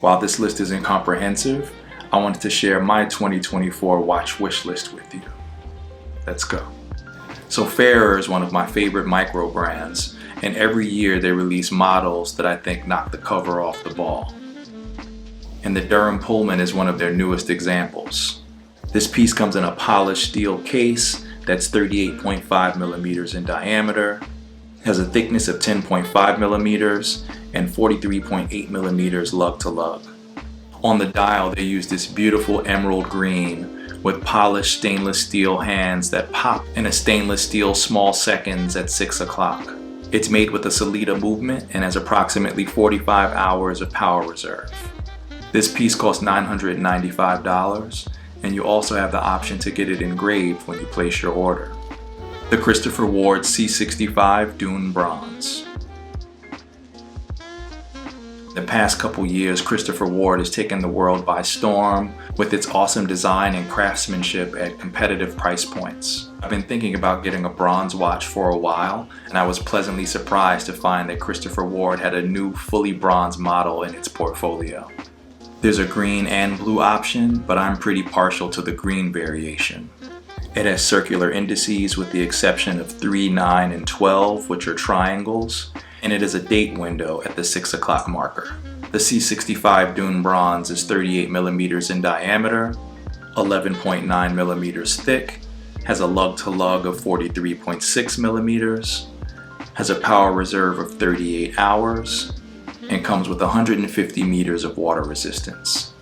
While this list isn't comprehensive, I wanted to share my 2024 watch wish list with you. Let's go. So Fairer is one of my favorite micro brands, and every year they release models that I think knock the cover off the ball. And the Durm Pullman is one of their newest examples. This piece comes in a polished steel case that's 38.5 millimeters in diameter, has a thickness of 10.5 millimeters, and 43.8 millimeters lug to lug. On the dial they use this beautiful emerald green with polished stainless steel hands that pop in a stainless steel small seconds at 6 o'clock. It's made with a Seiko movement and has approximately 45 hours of power reserve. This piece costs $995, and you also have the option to get it engraved when you place your order. The Christopher Ward C65 Dune Bronze. The past couple years, Christopher Ward has taken the world by storm with its awesome design and craftsmanship at competitive price points. I've been thinking about getting a bronze watch for a while, and I was pleasantly surprised to find that Christopher Ward had a new fully bronze model in its portfolio. There's a green and blue option, but I'm pretty partial to the green variation. It has circular indices with the exception of 3, 9, and 12, which are triangles, and it has a date window at the 6 o'clock marker. The C65 Dune Bronze is 38 millimeters in diameter, 11.9 millimeters thick, has a lug to lug of 43.6 millimeters, has a power reserve of 38 hours, and comes with 150 meters of water resistance.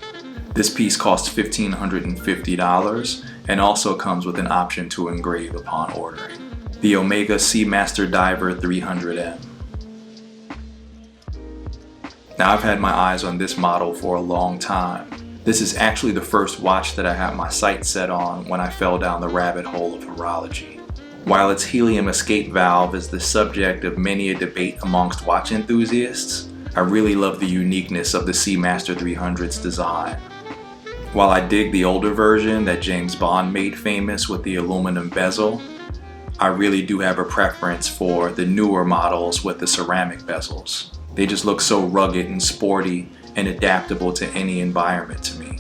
This piece costs $1,550 and also comes with an option to engrave upon ordering. The Omega Seamaster Diver 300M. Now I've had my eyes on this model for a long time. This is actually the first watch that I had my sights set on when I fell down the rabbit hole of horology. While its helium escape valve is the subject of many a debate amongst watch enthusiasts, I really love the uniqueness of the Seamaster 300's design. While I dig the older version that James Bond made famous with the aluminum bezel, I really do have a preference for the newer models with the ceramic bezels. They just look so rugged and sporty and adaptable to any environment to me.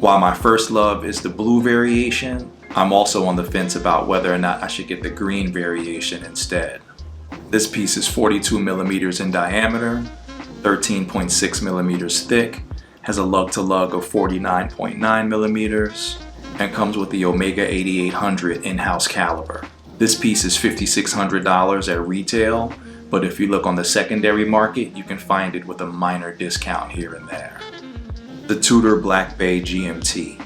While my first love is the blue variation, I'm also on the fence about whether or not I should get the green variation instead. This piece is 42 millimeters in diameter, 13.6 millimeters thick, has a lug to lug of 49.9 millimeters, and comes with the Omega 8800 in-house caliber. This piece is $5,600 at retail, but if you look on the secondary market, you can find it with a minor discount here and there. The Tudor Black Bay GMT.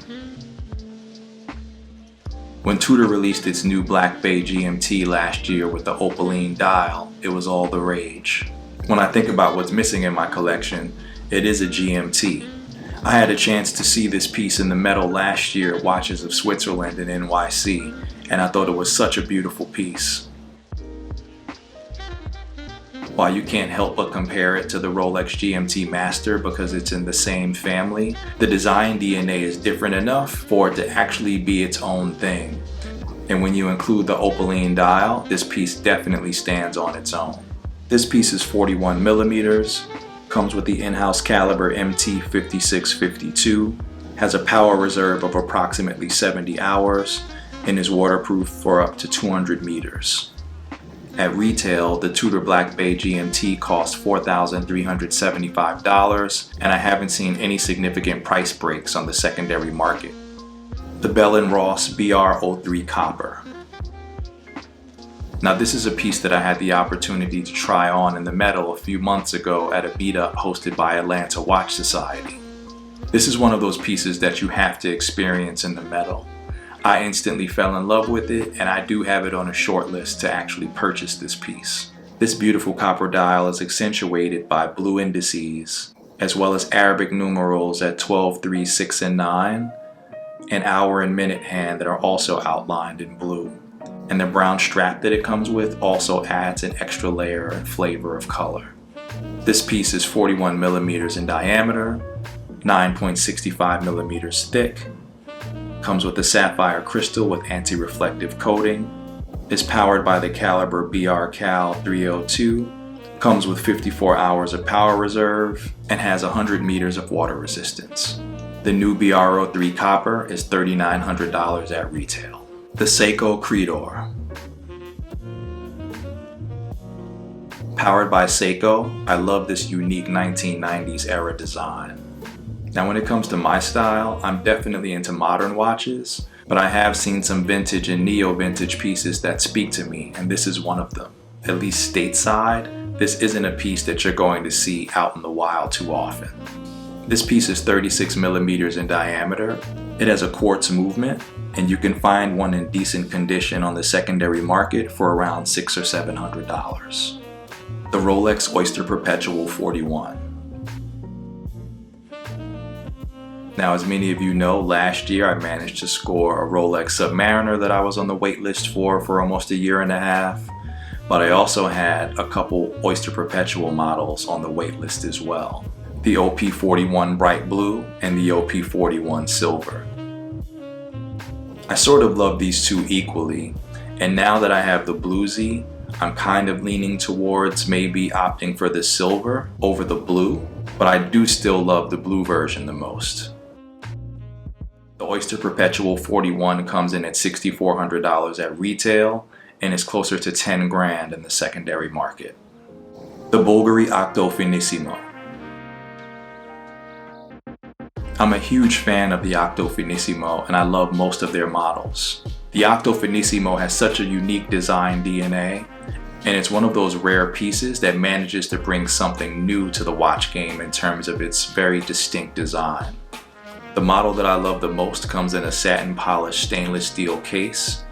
When Tudor released its new Black Bay GMT last year with the opaline dial, it was all the rage. When I think about what's missing in my collection, it is a GMT. I had a chance to see this piece in the metal last year at Watches of Switzerland in NYC, and I thought it was such a beautiful piece. While you can't help but compare it to the Rolex GMT Master because it's in the same family, the design DNA is different enough for it to actually be its own thing. And when you include the opaline dial, this piece definitely stands on its own. This piece is 41 millimeters, comes with the in-house caliber MT5652, has a power reserve of approximately 70 hours, and is waterproof for up to 200 meters. At retail, the Tudor Black Bay GMT costs $4,375, and I haven't seen any significant price breaks on the secondary market. The Bell & Ross BR03 Copper. Now this is a piece that I had the opportunity to try on in the metal a few months ago at a meetup hosted by Atlanta Watch Society. This is one of those pieces that you have to experience in the metal. I instantly fell in love with it, and I do have it on a short list to actually purchase this piece. This beautiful copper dial is accentuated by blue indices, as well as Arabic numerals at 12, 3, 6, and 9, and hour and minute hand that are also outlined in blue. And the brown strap that it comes with also adds an extra layer and flavor of color. This piece is 41 millimeters in diameter, 9.65 millimeters thick, comes with a sapphire crystal with anti-reflective coating, is powered by the caliber BR Cal 302, Comes with 54 hours of power reserve and has 100 meters of water resistance. The new BR03 copper is $3,900 at retail. The Seiko Credor. Powered by Seiko, I love this unique 1990s era design. Now when it comes to my style, I'm definitely into modern watches, but I have seen some vintage and neo-vintage pieces that speak to me, and this is one of them. At least stateside, this isn't a piece that you're going to see out in the wild too often. This piece is 36 millimeters in diameter. It has a quartz movement, and you can find one in decent condition on the secondary market for around $600 or $700. The Rolex Oyster Perpetual 41. Now, as many of you know, last year I managed to score a Rolex Submariner that I was on the wait list for almost a year and a half, but I also had a couple Oyster Perpetual models on the wait list as well. The OP41 Bright Blue and the OP41 Silver. I sort of love these two equally, and now that I have the Blue Z, I'm kind of leaning towards maybe opting for the silver over the blue, but I do still love the blue version the most. The Oyster Perpetual 41 comes in at $6,400 at retail and is closer to 10 grand in the secondary market. The Bulgari Octo Finissimo. I'm a huge fan of the Octo Finissimo and I love most of their models. The Octo Finissimo has such a unique design DNA, and it's one of those rare pieces that manages to bring something new to the watch game in terms of its very distinct design. The model that I love the most comes in a satin polished stainless steel case,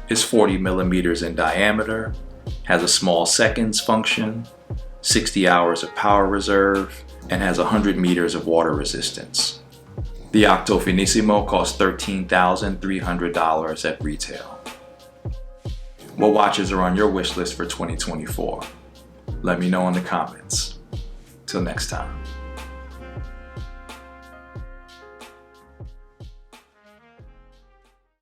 is 40 millimeters in diameter, has a small seconds function, 60 hours of power reserve, and has 100 meters of water resistance. The Octo Finissimo costs $13,300 at retail. What watches are on your wish list for 2024? Let me know in the comments. Till next time.